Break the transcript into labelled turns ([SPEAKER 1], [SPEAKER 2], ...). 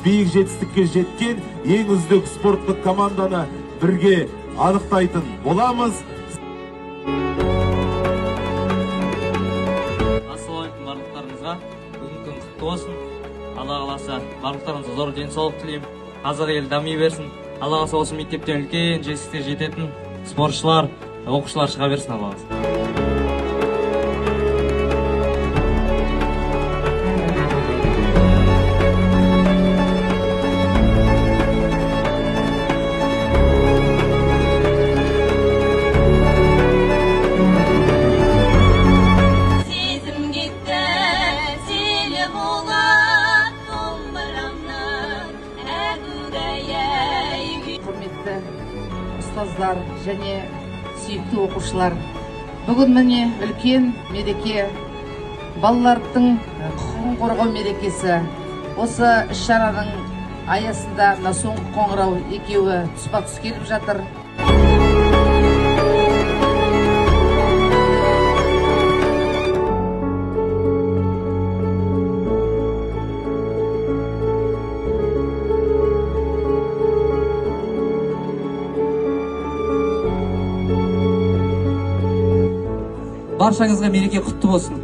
[SPEAKER 1] биік жетістікке жеткен ең үздік спорттық команданы бірге анықтайтын боламыз.
[SPEAKER 2] Ассалаумағалейкум барлықтарыңызға. Бүгінгі күн құтты болсын. Алла қаласа барлықтарыңызға зор денсаулық тілеймін. Қазақ елі дами берсін. Алла қаласа осы мектептен үлкен жетістікке жететін спортшылар, оқушылар шыға берсін. Алла қаласа.
[SPEAKER 3] Ұстаздар және сүйікті оқушылар, бүгін міне үлкен мереке, балалардың құқығын қорғау мерекесі. Осы іс-шараның аясында мына соңғы қоңырау екеуі тұспа-тұс келіп жатыр.
[SPEAKER 2] Баршаңызға мереке құтты болсын.